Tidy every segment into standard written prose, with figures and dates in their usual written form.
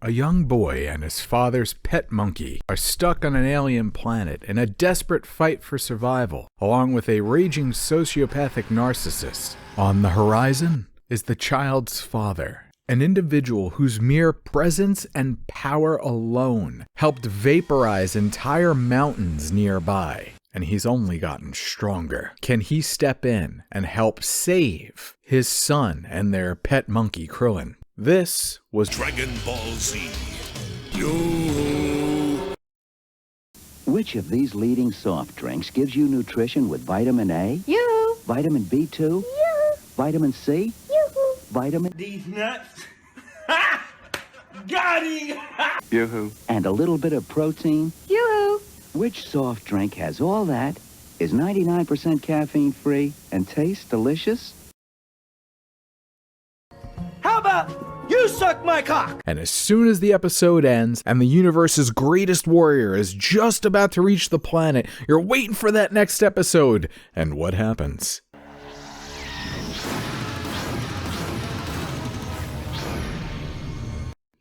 A young boy and his father's pet monkey are stuck on an alien planet in a desperate fight for survival, along with a raging sociopathic narcissist. On the horizon is the child's father, an individual whose mere presence and power alone helped vaporize entire mountains nearby. And he's only gotten stronger. Can he step in and help save his son and their pet monkey Krillin? This was Dragon Ball Z. Yo! Which of these leading soft drinks gives you nutrition with vitamin A? Yoo-hoo! Vitamin B2? Yoo-hoo! Vitamin C? Yoo-hoo! Vitamin... These nuts. Ha! Got him! Yoo-hoo. And a little bit of protein? Yoo-hoo! Which soft drink has all that, is 99% caffeine-free, and tastes delicious? How about you suck my cock? And as soon as the episode ends and the universe's greatest warrior is just about to reach the planet, you're waiting for that next episode. And what happens?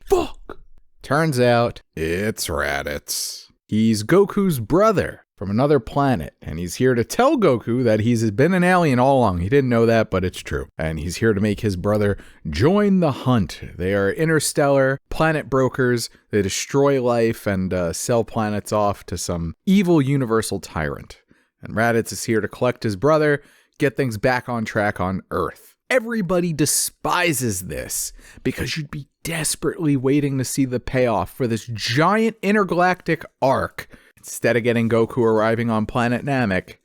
Fuck! Turns out it's Raditz. He's Goku's brother from another planet, and he's here to tell Goku that he's been an alien all along. He didn't know that, but it's true. And he's here to make his brother join the hunt. They are interstellar planet brokers. They destroy life and sell planets off to some evil universal tyrant. And Raditz is here to collect his brother, get things back on track on Earth. Everybody despises this because you'd be desperately waiting to see the payoff for this giant intergalactic arc. Instead of getting Goku arriving on planet Namek,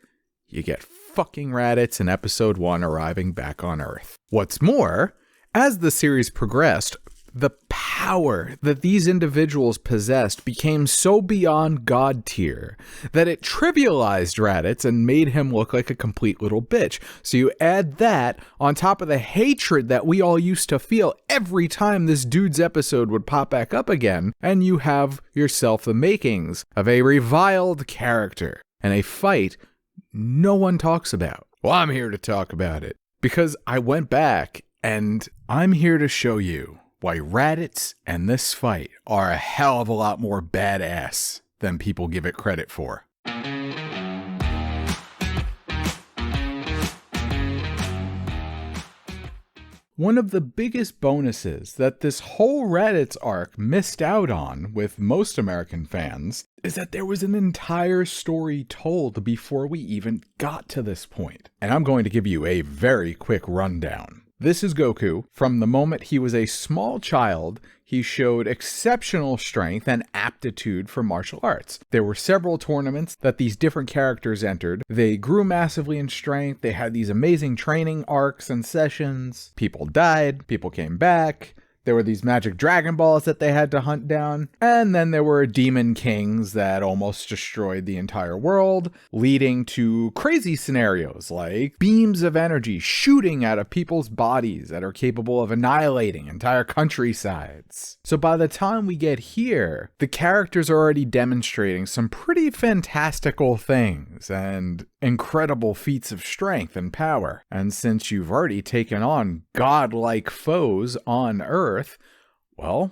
you get fucking Raditz in episode 1 arriving back on Earth. What's more, as the series progressed, the power that these individuals possessed became so beyond God tier that it trivialized Raditz and made him look like a complete little bitch. So you add that on top of the hatred that we all used to feel every time this dude's episode would pop back up again, and you have yourself the makings of a reviled character and a fight no one talks about. Well, I'm here to talk about it because I went back and I'm here to show you why Raditz and this fight are a hell of a lot more badass than people give it credit for. One of the biggest bonuses that this whole Raditz arc missed out on with most American fans is that there was an entire story told before we even got to this point. And I'm going to give you a very quick rundown. This is Goku. From the moment he was a small child, he showed exceptional strength and aptitude for martial arts. There were several tournaments that these different characters entered. They grew massively in strength. They had these amazing training arcs and sessions. People died. People came back. There were these magic Dragon Balls that they had to hunt down. And then there were demon kings that almost destroyed the entire world, leading to crazy scenarios like beams of energy shooting out of people's bodies that are capable of annihilating entire countrysides. So by the time we get here, the characters are already demonstrating some pretty fantastical things and incredible feats of strength and power. And since you've already taken on godlike foes on Earth, well,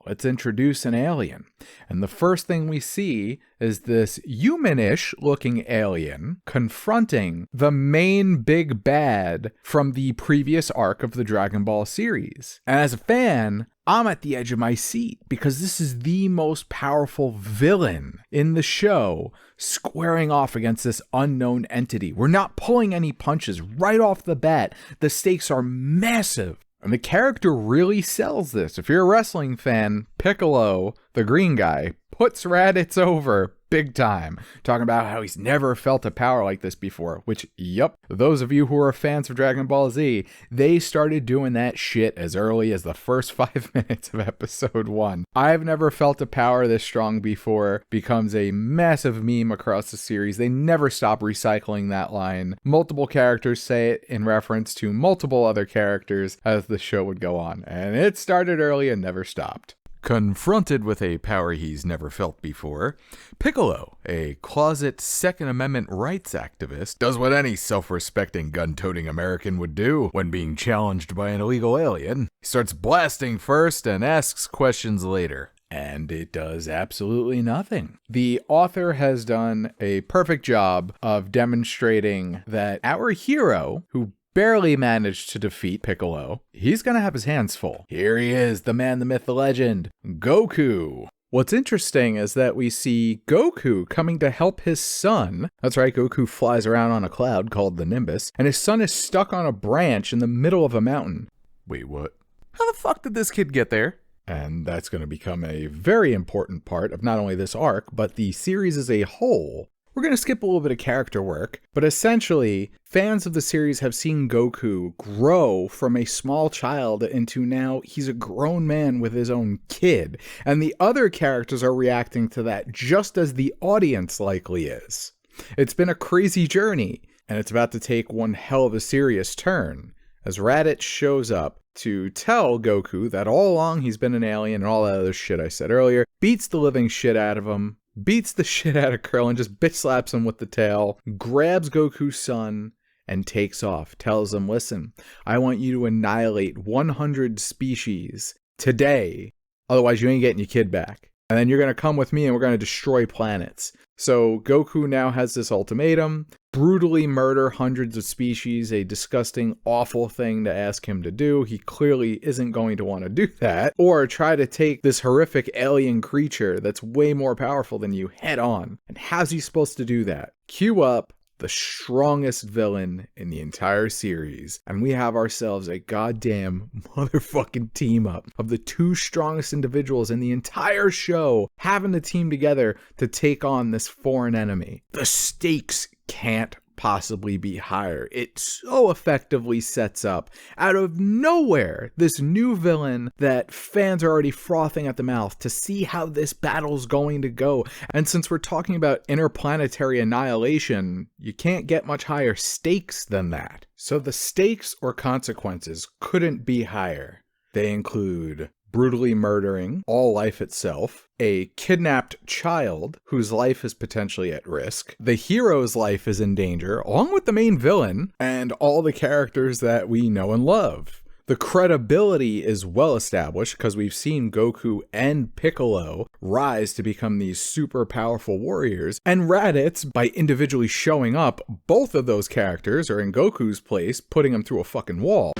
let's introduce an alien. And the first thing we see is this humanish looking alien confronting the main big bad from the previous arc of the Dragon Ball series. And as a fan, I'm at the edge of my seat because this is the most powerful villain in the show squaring off against this unknown entity. We're not pulling any punches right off the bat. The stakes are massive. And the character really sells this. If you're a wrestling fan, Piccolo, the green guy, puts Raditz over big time, talking about how he's never felt a power like this before, which, yep, those of you who are fans of Dragon Ball Z, they started doing that shit as early as the first 5 minutes of episode 1. I've never felt a power this strong before becomes a massive meme across the series. They never stop recycling that line. Multiple characters say it in reference to multiple other characters as the show would go on, and it started early and never stopped. Confronted with a power he's never felt before, Piccolo, a closet Second Amendment rights activist, does what any self-respecting gun-toting American would do when being challenged by an illegal alien. He starts blasting first and asks questions later. And it does absolutely nothing. The author has done a perfect job of demonstrating that our hero, who barely managed to defeat Piccolo, he's gonna have his hands full. Here he is, the man, the myth, the legend, Goku. What's interesting is that we see Goku coming to help his son. That's right, Goku flies around on a cloud called the Nimbus, and his son is stuck on a branch in the middle of a mountain. Wait, what? How the fuck did this kid get there? And that's going to become a very important part of not only this arc, but the series as a whole. We're going to skip a little bit of character work, but essentially, fans of the series have seen Goku grow from a small child into now he's a grown man with his own kid. And the other characters are reacting to that just as the audience likely is. It's been a crazy journey, and it's about to take one hell of a serious turn as Raditz shows up to tell Goku that all along he's been an alien and all that other shit I said earlier, beats the living shit out of him, beats the shit out of Krillin, just bitch slaps him with the tail, grabs Goku's son, and takes off. Tells him, listen, I want you to annihilate 100 species today, otherwise you ain't getting your kid back. And then you're going to come with me and we're going to destroy planets. So Goku now has this ultimatum: brutally murder hundreds of species, a disgusting, awful thing to ask him to do. He clearly isn't going to want to do that, or try to take this horrific alien creature that's way more powerful than you head on. And how's he supposed to do that? Cue up the strongest villain in the entire series, and we have ourselves a goddamn motherfucking team up of the two strongest individuals in the entire show having to team together to take on this foreign enemy. The stakes can't possibly be higher. It so effectively sets up, out of nowhere, this new villain that fans are already frothing at the mouth to see how this battle's going to go. And since we're talking about interplanetary annihilation, you can't get much higher stakes than that. So the stakes or consequences couldn't be higher. They include brutally murdering all life itself, a kidnapped child whose life is potentially at risk, the hero's life is in danger, along with the main villain, and all the characters that we know and love. The credibility is well established because we've seen Goku and Piccolo rise to become these super powerful warriors, and Raditz, by individually showing up, both of those characters are in Goku's place, putting him through a fucking wall.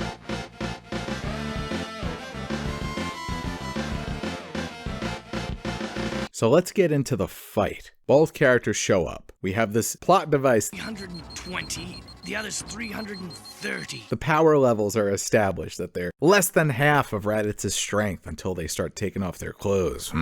So let's get into the fight. Both characters show up. We have this plot device. 320, the other's 330. The power levels are established that they're less than half of Raditz's strength until they start taking off their clothes.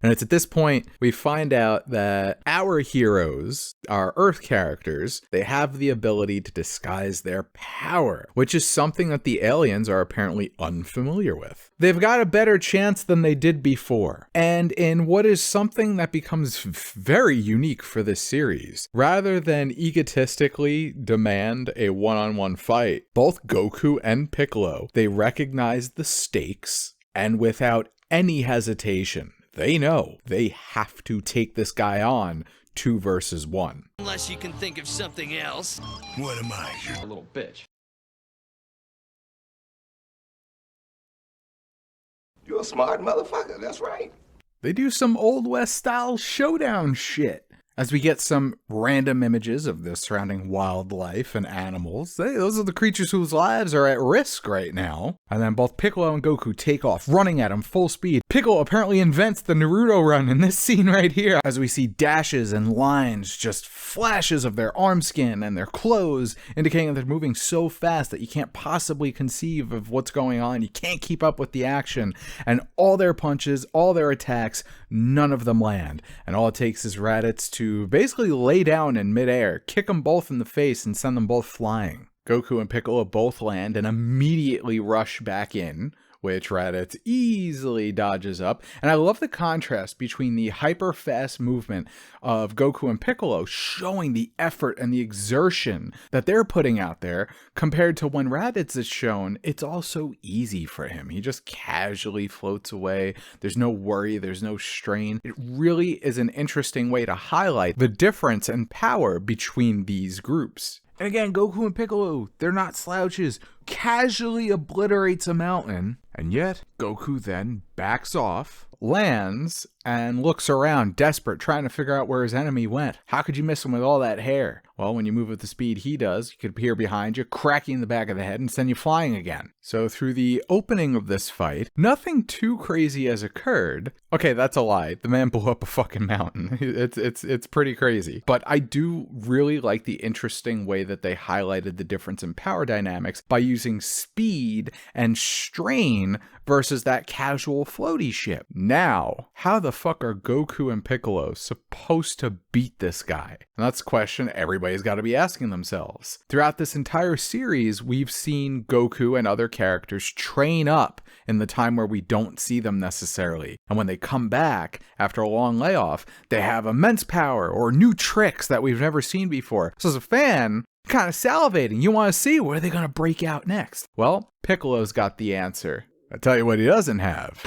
And it's at this point we find out that our heroes, our Earth characters, they have the ability to disguise their power, which is something that the aliens are apparently unfamiliar with. They've got a better chance than they did before. And in what is something that becomes very unique for this series, rather than egotistically demand a one-on-one fight, both Goku and Piccolo, they recognize the stakes, and without any hesitation, they know they have to take this guy on 2 versus 1. Unless you can think of something else. What am I? You're a little bitch. You're a smart motherfucker, that's right. They do some Old West style showdown shit. As we get some random images of the surrounding wildlife and animals, those are the creatures whose lives are at risk right now. And then both Piccolo and Goku take off, running at him full speed. Piccolo apparently invents the Naruto run in this scene right here, as we see dashes and lines, just flashes of their arm skin and their clothes, indicating that they're moving so fast that you can't possibly conceive of what's going on. You can't keep up with the action. And all their punches, all their attacks, none of them land. And all it takes is Raditz to basically lay down in midair, kick them both in the face, and send them both flying. Goku and Piccolo both land and immediately rush back in, which Raditz easily dodges up. And I love the contrast between the hyper-fast movement of Goku and Piccolo showing the effort and the exertion that they're putting out there, compared to when Raditz is shown, it's all so easy for him. He just casually floats away. There's no worry, there's no strain. It really is an interesting way to highlight the difference in power between these groups. And again, Goku and Piccolo, they're not slouches. Casually obliterates a mountain, and yet Goku then backs off, lands, and looks around, desperate, trying to figure out where his enemy went. How could you miss him with all that hair? Well, when you move at the speed he does, he could appear behind you, crack you in the back of the head, and send you flying again. So through the opening of this fight, nothing too crazy has occurred. Okay, that's a lie. The man blew up a fucking mountain. It's pretty crazy. But I do really like the interesting way that they highlighted the difference in power dynamics by using speed and strain versus that casual floaty ship. Now, how the fuck are Goku and Piccolo supposed to beat this guy? And that's a question everybody's got to be asking themselves. Throughout this entire series, we've seen Goku and other characters train up in the time where we don't see them necessarily. And when they come back after a long layoff, they have immense power or new tricks that we've never seen before. So as a fan, kind of salivating. You want to see where they're going to break out next. Well, Piccolo's got the answer. I tell you what he doesn't have.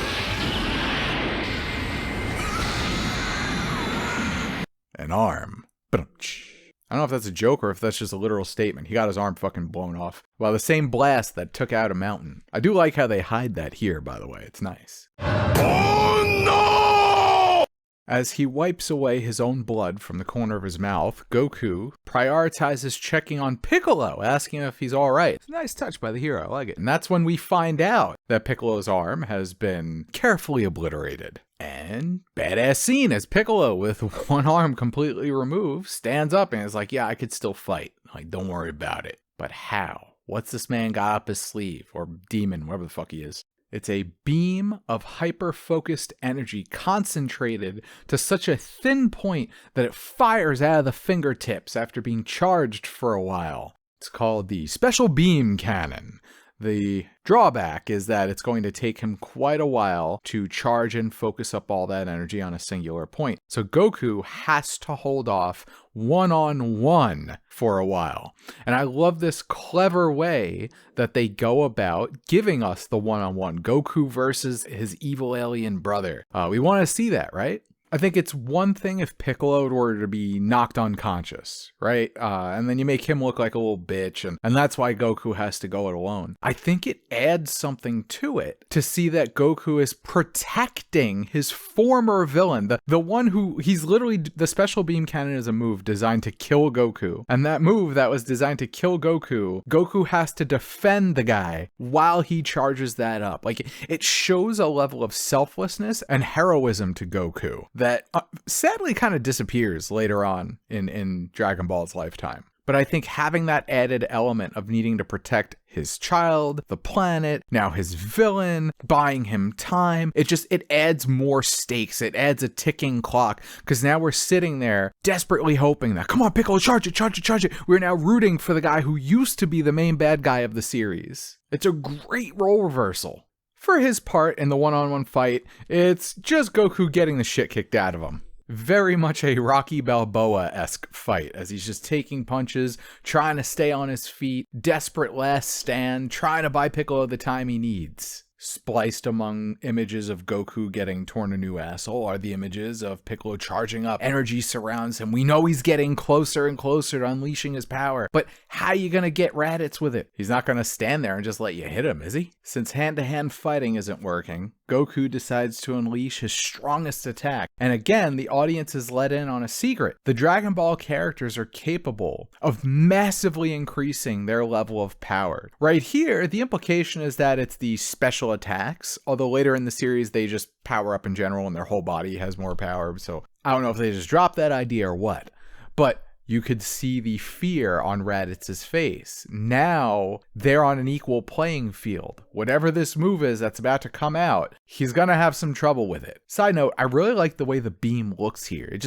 An arm. I don't know if that's a joke or if that's just a literal statement. He got his arm fucking blown off. Well, the same blast that took out a mountain. I do like how they hide that here, by the way. It's nice. Oh no! As he wipes away his own blood from the corner of his mouth, Goku prioritizes checking on Piccolo, asking if he's alright. It's a nice touch by the hero, I like it. And that's when we find out that Piccolo's arm has been carefully obliterated. And badass scene as Piccolo, with one arm completely removed, stands up and is like, yeah, I could still fight. Like, don't worry about it. But how? What's this man got up his sleeve? Or demon, whatever the fuck he is. It's a beam of hyper-focused energy concentrated to such a thin point that it fires out of the fingertips after being charged for a while. It's called the Special Beam Cannon. The drawback is that it's going to take him quite a while to charge and focus up all that energy on a singular point. So Goku has to hold off one-on-one for a while. And I love this clever way that they go about giving us the one-on-one. Goku versus his evil alien brother. We want to see that, right? I think it's one thing if Piccolo were to be knocked unconscious, right? And then you make him look like a little bitch, and that's why Goku has to go it alone. I think it adds something to it to see that Goku is protecting his former villain, the one who he's literally, the Special Beam Cannon is a move designed to kill Goku. And that move that was designed to kill Goku, Goku has to defend the guy while he charges that up. Like, it shows a level of selflessness and heroism to Goku that sadly kind of disappears later on in Dragon Ball's lifetime. But I think having that added element of needing to protect his child, the planet, now his villain, buying him time, it adds more stakes. It adds a ticking clock, because now we're sitting there desperately hoping that, come on, Piccolo, charge it. We're now rooting for the guy who used to be the main bad guy of the series. It's a great role reversal. For his part in the one-on-one fight, it's just Goku getting the shit kicked out of him. Very much a Rocky Balboa-esque fight, as he's just taking punches, trying to stay on his feet, desperate last stand, trying to buy Piccolo the time he needs. Spliced among images of Goku getting torn a new asshole are the images of Piccolo charging up. Energy surrounds him. We know he's getting closer and closer to unleashing his power. But how are you going to get Raditz with it? He's not going to stand there and just let you hit him, is he? Since hand-to-hand fighting isn't working, Goku decides to unleash his strongest attack. And again, the audience is let in on a secret. The Dragon Ball characters are capable of massively increasing their level of power. Right here, the implication is that it's the special attacks, although later in the series they just power up in general and their whole body has more power. So I don't know if they just dropped that idea or what. But you could see the fear on Raditz's face. Now they're on an equal playing field. Whatever this move is that's about to come out, he's gonna have some trouble with it. Side note, I really like the way the beam looks here.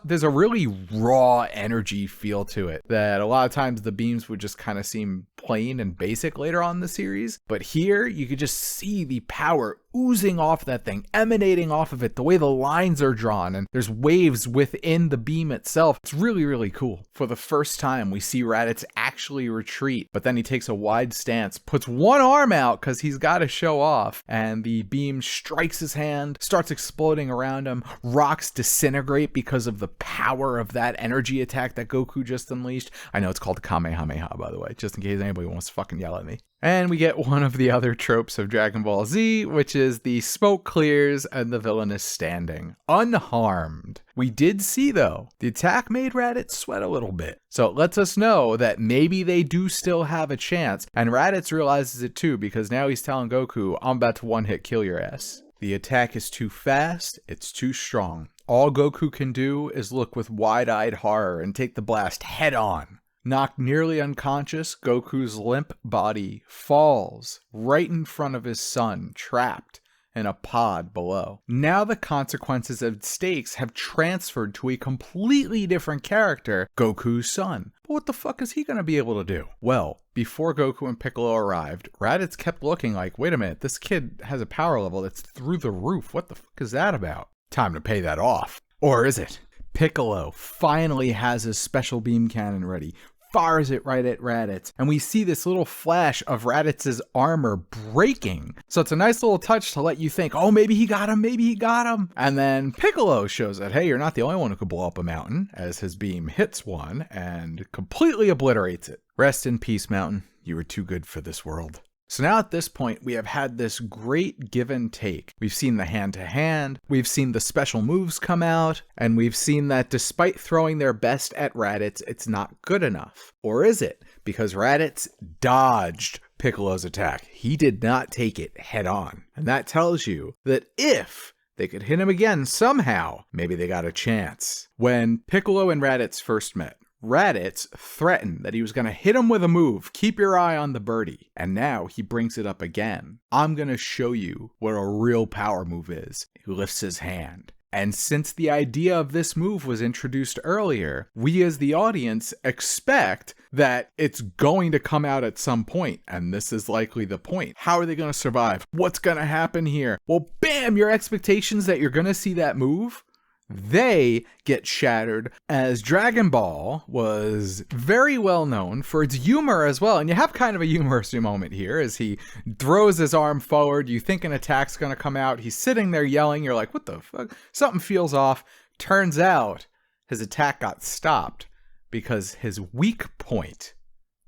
There's a really raw energy feel to it that a lot of times the beams would just kind of seem plain and basic later on in the series. But here you could just see the power oozing off that thing, emanating off of it, the way the lines are drawn, and there's waves within the beam itself. It's really, really cool. For the first time, we see Raditz actually retreat, but then he takes a wide stance, puts one arm out because he's got to show off, and the beam strikes his hand, starts exploding around him. Rocks disintegrate because of the power of that energy attack that Goku just unleashed. I know it's called Kamehameha, by the way, just in case anybody wants to fucking yell at me. And we get one of the other tropes of Dragon Ball Z, which is the smoke clears and the villain is standing, unharmed. We did see, though, the attack made Raditz sweat a little bit. So it lets us know that maybe they do still have a chance. And Raditz realizes it too, because now he's telling Goku, I'm about to one-hit kill your ass. The attack is too fast, it's too strong. All Goku can do is look with wide-eyed horror and take the blast head on. Knocked nearly unconscious, Goku's limp body falls right in front of his son, trapped in a pod below. Now the consequences and stakes have transferred to a completely different character, Goku's son. But what the fuck is he gonna be able to do? Well, before Goku and Piccolo arrived, Raditz kept looking like, wait a minute, this kid has a power level that's through the roof. What the fuck is that about? Time to pay that off. Or is it? Piccolo finally has his special beam cannon ready, fires it right at Raditz, and we see this little flash of Raditz's armor breaking. So it's a nice little touch to let you think, oh, maybe he got him. And then Piccolo shows that, hey, you're not the only one who could blow up a mountain, as his beam hits one and completely obliterates it. Rest in peace, mountain. You were too good for this world. So now at this point, we have had this great give and take. We've seen the hand-to-hand, we've seen the special moves come out, and we've seen that despite throwing their best at Raditz, it's not good enough. Or is it? Because Raditz dodged Piccolo's attack. He did not take it head on. And that tells you that if they could hit him again somehow, maybe they got a chance. When Piccolo and Raditz first met, Raditz threatened that he was going to hit him with a move, keep your eye on the birdie, and now he brings it up again. I'm going to show you what a real power move is. He lifts his hand. And since the idea of this move was introduced earlier, we as the audience expect that it's going to come out at some point, and this is likely the point. How are they going to survive? What's going to happen here? Well, bam, your expectations that you're going to see that move, they get shattered, as Dragon Ball was very well known for its humor as well. And you have kind of a humorous moment here as he throws his arm forward. You think an attack's going to come out. He's sitting there yelling. You're like, what the fuck? Something feels off. Turns out his attack got stopped because his weak point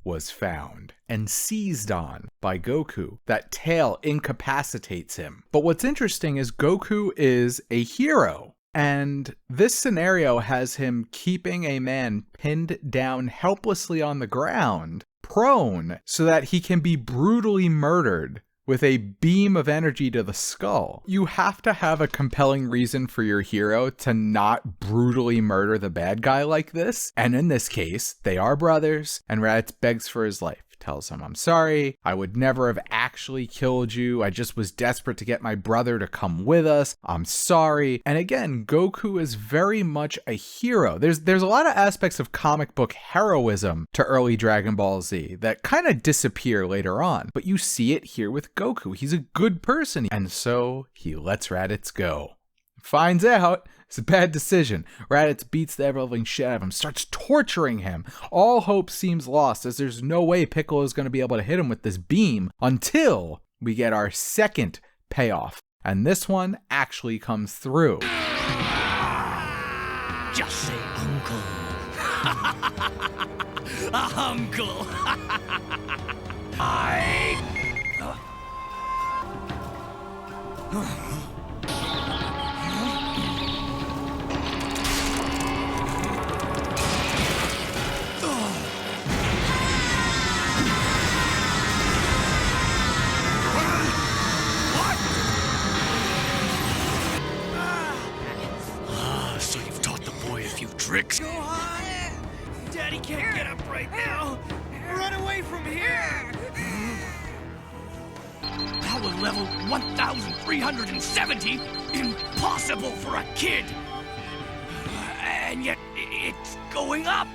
was found and seized on by Goku. That tail incapacitates him. But what's interesting is Goku is a hero. And this scenario has him keeping a man pinned down helplessly on the ground, prone, so that he can be brutally murdered with a beam of energy to the skull. You have to have a compelling reason for your hero to not brutally murder the bad guy like this. And in this case, they are brothers, and Raditz begs for his life. Tells him, I'm sorry, I would never have actually killed you. I just was desperate to get my brother to come with us. I'm sorry. And again, Goku is very much a hero. There's a lot of aspects of comic book heroism to early Dragon Ball Z that kind of disappear later on. But you see it here with Goku. He's a good person. And so he lets Raditz go. Finds out it's a bad decision. Raditz beats the ever-loving shit out of him, starts torturing him. All hope seems lost, as there's no way Piccolo is going to be able to hit him with this beam until we get our second payoff. And this one actually comes through. Just say uncle. Uncle. So you've taught the boy a few tricks. Go on! Daddy can't get up right now! Run away from here! Power level 1,370? Impossible for a kid! And yet, it's going up!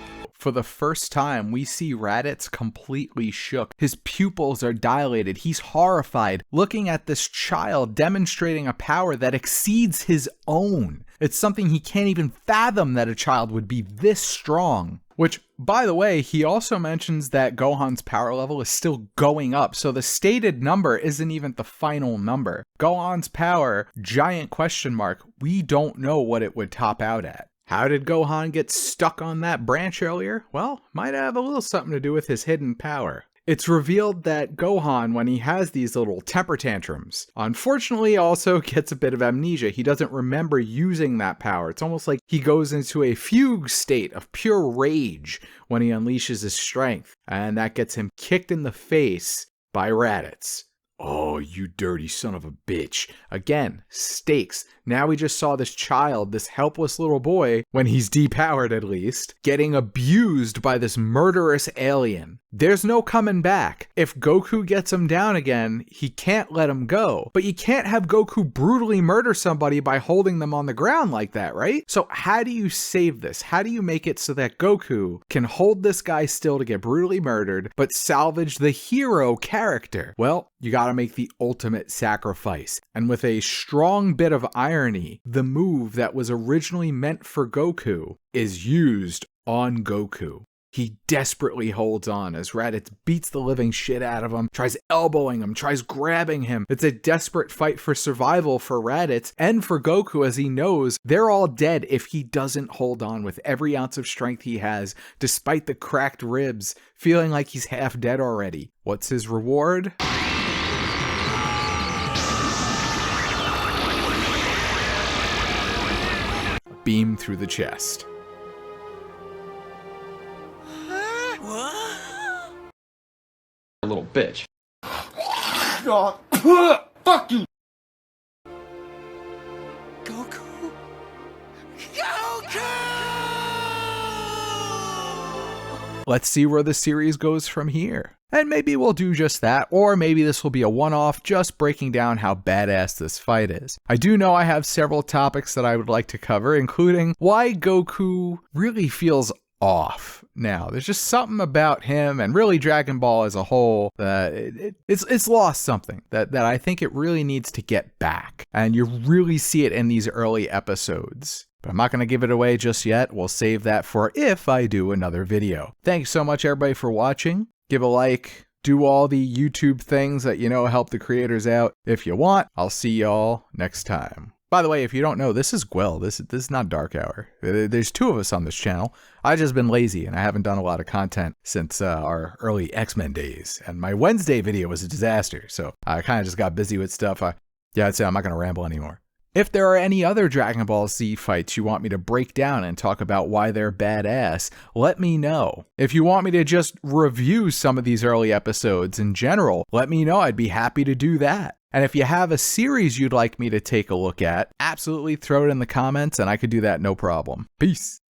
For the first time, we see Raditz completely shook. His pupils are dilated. He's horrified, looking at this child demonstrating a power that exceeds his own. It's something he can't even fathom that a child would be this strong. Which, by the way, he also mentions that Gohan's power level is still going up, so the stated number isn't even the final number. Gohan's power, giant question mark, we don't know what it would top out at. How did Gohan get stuck on that branch earlier? Well, might have a little something to do with his hidden power. It's revealed that Gohan, when he has these little temper tantrums, unfortunately also gets a bit of amnesia. He doesn't remember using that power. It's almost like he goes into a fugue state of pure rage when he unleashes his strength, and that gets him kicked in the face by Raditz. Oh, you dirty son of a bitch. Again, stakes. Now we just saw this child, this helpless little boy, when he's depowered at least, getting abused by this murderous alien. There's no coming back. If Goku gets him down again, he can't let him go. But you can't have Goku brutally murder somebody by holding them on the ground like that, right? So how do you save this? How do you make it so that Goku can hold this guy still to get brutally murdered, but salvage the hero character? Well, you gotta make the ultimate sacrifice. And with a strong bit of irony, the move that was originally meant for Goku is used on Goku. He desperately holds on as Raditz beats the living shit out of him, tries elbowing him, tries grabbing him. It's a desperate fight for survival for Raditz and for Goku, as he knows they're all dead if he doesn't hold on with every ounce of strength he has, despite the cracked ribs, feeling like he's half dead already. What's his reward? Beam through the chest. A little bitch. Fuck you! Goku? Goku! Let's see where the series goes from here. And maybe we'll do just that, or maybe this will be a one-off just breaking down how badass this fight is. I do know I have several topics that I would like to cover, including why Goku really feels off now. There's just something about him and really Dragon Ball as a whole that it's lost something that I think it really needs to get back. And you really see it in these early episodes. But I'm not going to give it away just yet. We'll save that for if I do another video. Thanks so much everybody for watching. Give a like, do all the YouTube things that you know help the creators out. If you want, I'll see y'all next time. By the way, if you don't know, this is Gwell. This is not Dark Hour. There's two of us on this channel. I've just been lazy and I haven't done a lot of content since our early X-Men days. And my Wednesday video was a disaster, so I kind of just got busy with stuff. I'd say I'm not going to ramble anymore. If there are any other Dragon Ball Z fights you want me to break down and talk about why they're badass, let me know. If you want me to just review some of these early episodes in general, let me know. I'd be happy to do that. And if you have a series you'd like me to take a look at, absolutely throw it in the comments and I could do that no problem. Peace.